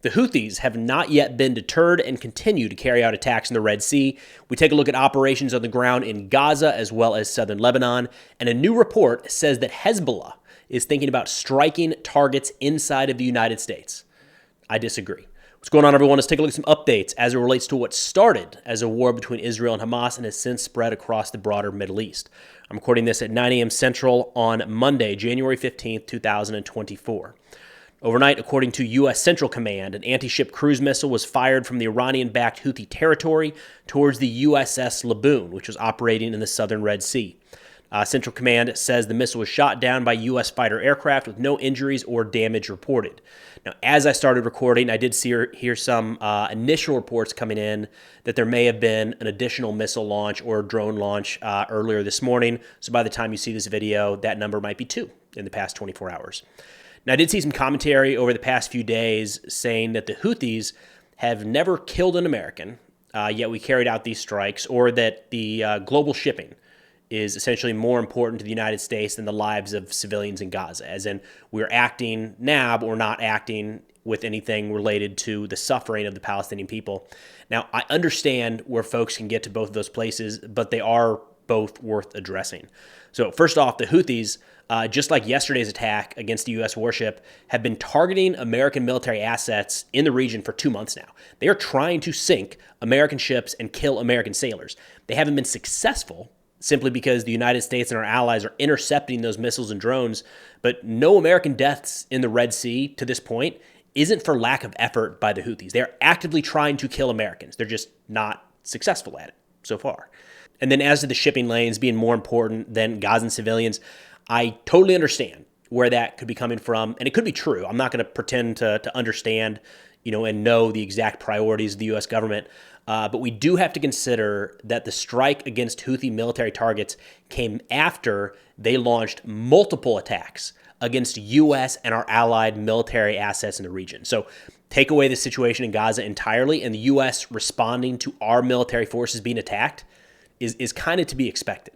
The Houthis have not yet been deterred and continue to carry out attacks in the Red Sea. We take a look at operations on the ground in Gaza as well as southern Lebanon, and a new report says that Hezbollah is thinking about striking targets inside of the United States. I disagree. What's going on, everyone? Let's take a look at some updates as it relates to what started as a war between Israel and Hamas and has since spread across the broader Middle East. I'm recording this at 9 a.m. Central on Monday, January 15th, 2024. Overnight, according to U.S. Central Command, an anti-ship cruise missile was fired from the Iranian-backed Houthi territory towards the USS Laboon, which was operating in the southern Red Sea. Central Command says the missile was shot down by U.S. fighter aircraft with no injuries or damage reported. Now, as I started recording, I did hear some initial reports coming in that there may have been an additional missile launch or drone launch earlier this morning. So by the time you see this video, that number might be 2 in the past 24 hours. Now, I did see some commentary over the past few days saying that the Houthis have never killed an American, yet we carried out these strikes, or that the global shipping is essentially more important to the United States than the lives of civilians in Gaza, as in we're acting now, but we're not acting with anything related to the suffering of the Palestinian people. Now, I understand where folks can get to both of those places, but they are both worth addressing. So first off, the Houthis, just like yesterday's attack against the U.S. warship, have been targeting American military assets in the region for 2 months now. They are trying to sink American ships and kill American sailors. They haven't been successful simply because the United States and our allies are intercepting those missiles and drones, but no American deaths in the Red Sea to this point isn't for lack of effort by the Houthis. They're actively trying to kill Americans. They're just not successful at it so far. And then as to the shipping lanes being more important than Gazan civilians, I totally understand where that could be coming from, and it could be true. I'm not going to pretend to understand, and know the exact priorities of the U.S. government, but we do have to consider that the strike against Houthi military targets came after they launched multiple attacks against U.S. and our allied military assets in the region. So take away the situation in Gaza entirely, and the U.S. responding to our military forces being attacked is kind of to be expected.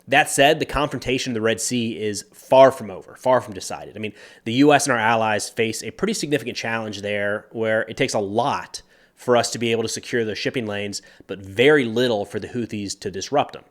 That said, the confrontation in the Red Sea is far from over, far from decided. I mean, the U.S. and our allies face a pretty significant challenge there where it takes a lot for us to be able to secure those shipping lanes, but very little for the Houthis to disrupt them.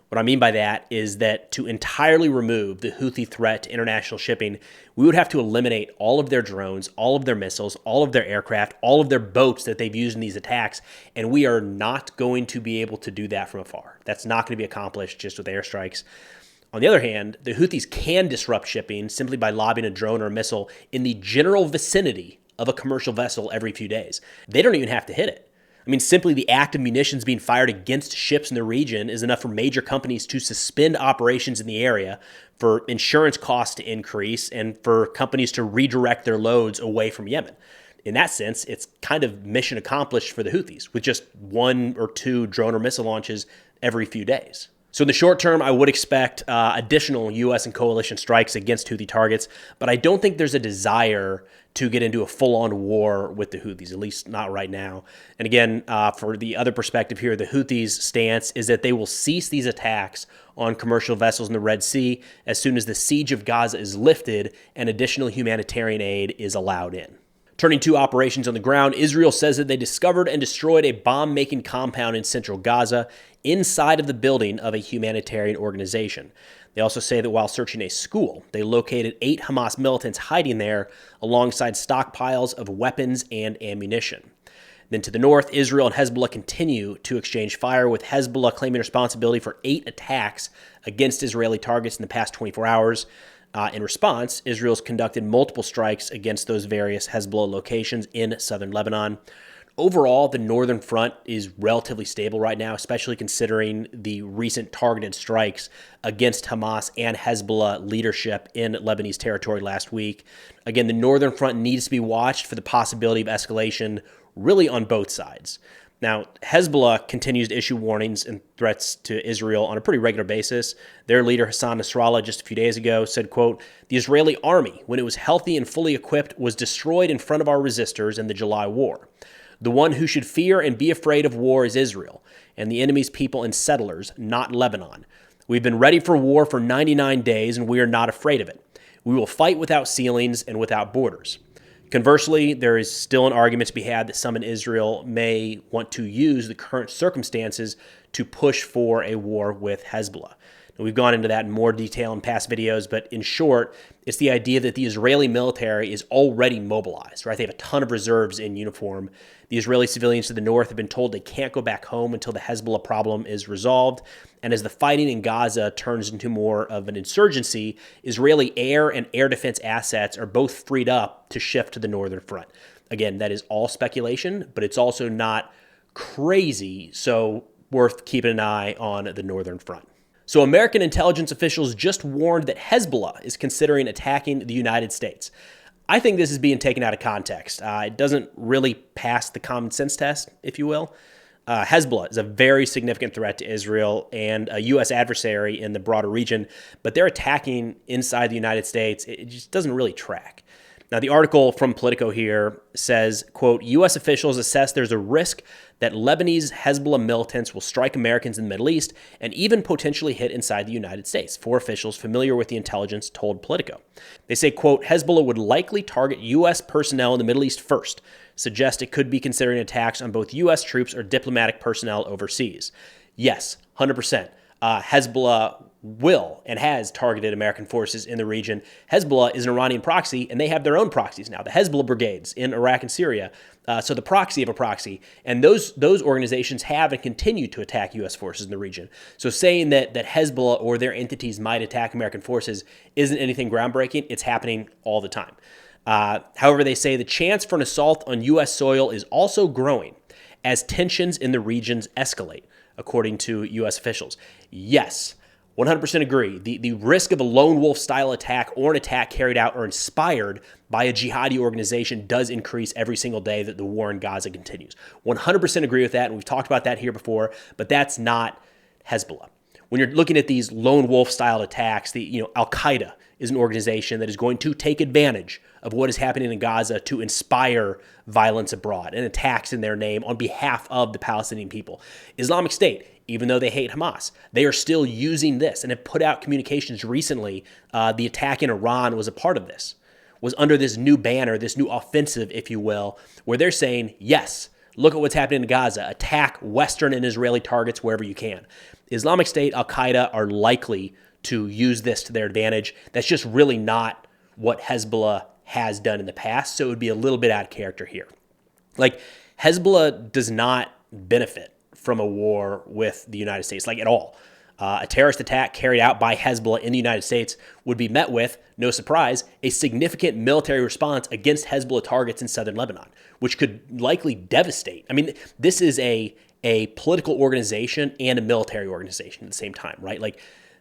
What I mean by that is that to entirely remove the Houthi threat to international shipping, we would have to eliminate all of their drones, all of their missiles, all of their aircraft, all of their boats that they've used in these attacks, and we are not going to be able to do that from afar. That's not going to be accomplished just with airstrikes. On the other hand, the Houthis can disrupt shipping simply by lobbing a drone or a missile in the general vicinity of a commercial vessel every few days. They don't even have to hit it. I mean, simply the act of munitions being fired against ships in the region is enough for major companies to suspend operations in the area, for insurance costs to increase, and for companies to redirect their loads away from Yemen. In that sense, it's kind of mission accomplished for the Houthis with just 1 or 2 drone or missile launches every few days. So in the short term, I would expect additional U.S. and coalition strikes against Houthi targets, but I don't think there's a desire to get into a full-on war with the Houthis, at least not right now. And again, for the other perspective here, the Houthis' stance is that they will cease these attacks on commercial vessels in the Red Sea as soon as the siege of Gaza is lifted and additional humanitarian aid is allowed in. Turning to operations on the ground, Israel says that they discovered and destroyed a bomb-making compound in central Gaza inside of the building of a humanitarian organization. They also say that while searching a school, they located 8 Hamas militants hiding there alongside stockpiles of weapons and ammunition. Then to the north, Israel and Hezbollah continue to exchange fire, with Hezbollah claiming responsibility for 8 attacks against Israeli targets in the past 24 hours. In response, Israel's conducted multiple strikes against those various Hezbollah locations in southern Lebanon. Overall, the northern front is relatively stable right now, especially considering the recent targeted strikes against Hamas and Hezbollah leadership in Lebanese territory last week. Again, the northern front needs to be watched for the possibility of escalation really on both sides. Now, Hezbollah continues to issue warnings and threats to Israel on a pretty regular basis. Their leader, Hassan Nasrallah, just a few days ago said, quote, "The Israeli army, when it was healthy and fully equipped, was destroyed in front of our resistors in the July war. The one who should fear and be afraid of war is Israel, and the enemy's people and settlers, not Lebanon. We've been ready for war for 99 days, and we are not afraid of it. We will fight without ceilings and without borders. Conversely, there is still an argument to be had that some in Israel may want to use the current circumstances to push for a war with Hezbollah. Now, we've gone into that in more detail in past videos, but in short, it's the idea that the Israeli military is already mobilized, right? They have a ton of reserves in uniform. The Israeli civilians to the north have been told they can't go back home until the Hezbollah problem is resolved. And as the fighting in Gaza turns into more of an insurgency, Israeli air and air defense assets are both freed up to shift to the northern front. Again, that is all speculation, but it's also not crazy, so worth keeping an eye on the northern front. So American intelligence officials just warned that Hezbollah is considering attacking the United States. I think this is being taken out of context. It doesn't really pass the common sense test, if you will. Hezbollah is a very significant threat to Israel and a U.S. adversary in the broader region, but they're attacking inside the United States. It just doesn't really track. Now, the article from Politico here says, quote, U.S. officials assess there's a risk that Lebanese Hezbollah militants will strike Americans in the Middle East and even potentially hit inside the United States. 4 officials familiar with the intelligence told Politico. They say, quote, Hezbollah would likely target U.S. personnel in the Middle East first, suggest it could be considering attacks on both U.S. troops or diplomatic personnel overseas. Yes, 100%. Hezbollah will and has targeted American forces in the region. Hezbollah is an Iranian proxy, and they have their own proxies now, the Hezbollah brigades in Iraq and Syria. So the proxy of a proxy. And those organizations have and continue to attack U.S. forces in the region. So saying that Hezbollah or their entities might attack American forces isn't anything groundbreaking. It's happening all the time. However, they say the chance for an assault on U.S. soil is also growing as tensions in the regions escalate, according to U.S. officials. Yes, 100% agree. The risk of a lone wolf style attack or an attack carried out or inspired by a jihadi organization does increase every single day that the war in Gaza continues. 100% agree with that, and we've talked about that here before, but that's not Hezbollah. When you're looking at these lone wolf style attacks, Al-Qaeda is an organization that is going to take advantage of what is happening in Gaza to inspire violence abroad and attacks in their name on behalf of the Palestinian people. Islamic State, even though they hate Hamas, they are still using this and have put out communications recently. The attack in Iran was a part of this, was under this new banner, this new offensive, if you will, where they're saying, yes, look at what's happening in Gaza. Attack Western and Israeli targets wherever you can. Islamic State, Al-Qaeda are likely to use this to their advantage. That's just really not what Hezbollah has done in the past, so it would be a little bit out of character here. Like, Hezbollah does not benefit from a war with the United States, like at all. A terrorist attack carried out by Hezbollah in the United States would be met with, no surprise, a significant military response against Hezbollah targets in southern Lebanon, which could likely devastate. I mean, this is a political organization and a military organization at the same time, right? Like,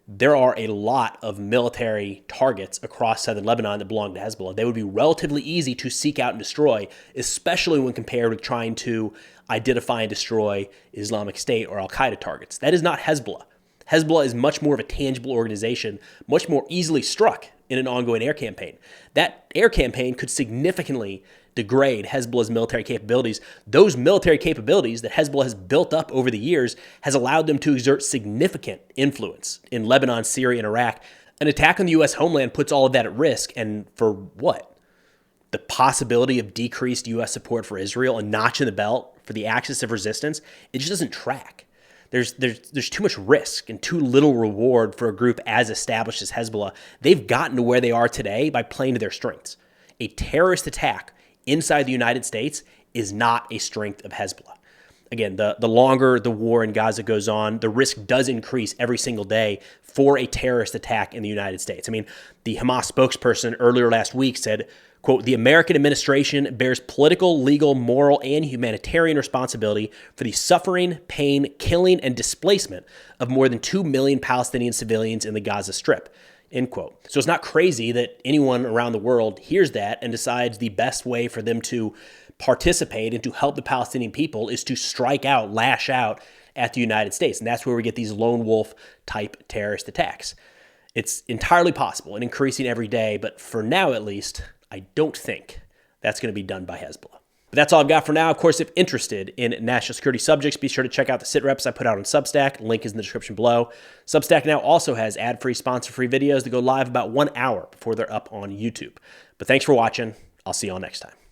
there are a lot of military targets across southern Lebanon that belong to Hezbollah. They would be relatively easy to seek out and destroy, especially when compared with trying to identify and destroy Islamic State or Al-Qaeda targets. That is not Hezbollah. Hezbollah is much more of a tangible organization, much more easily struck in an ongoing air campaign. That air campaign could significantly degrade Hezbollah's military capabilities. Those military capabilities that Hezbollah has built up over the years has allowed them to exert significant influence in Lebanon, Syria, and Iraq. An attack on the U.S. homeland puts all of that at risk, and for what? The possibility of decreased U.S. support for Israel, a notch in the belt for the axis of resistance, it just doesn't track. There's too much risk and too little reward for a group as established as Hezbollah. They've gotten to where they are today by playing to their strengths. A terrorist attack inside the United States is not a strength of Hezbollah. Again, the longer the war in Gaza goes on, the risk does increase every single day for a terrorist attack in the United States. I mean, the Hamas spokesperson earlier last week said, quote, the American administration bears political, legal, moral, and humanitarian responsibility for the suffering, pain, killing, and displacement of more than 2 million Palestinian civilians in the Gaza Strip. End quote. So it's not crazy that anyone around the world hears that and decides the best way for them to participate and to help the Palestinian people is to strike out, lash out at the United States. And that's where we get these lone wolf type terrorist attacks. It's entirely possible and increasing every day, but for now at least, I don't think that's going to be done by Hezbollah. But that's all I've got for now. Of course, if interested in national security subjects, be sure to check out the sit reps I put out on Substack. Link is in the description below. Substack now also has ad-free, sponsor-free videos that go live about 1 hour before they're up on YouTube. But thanks for watching. I'll see you all next time.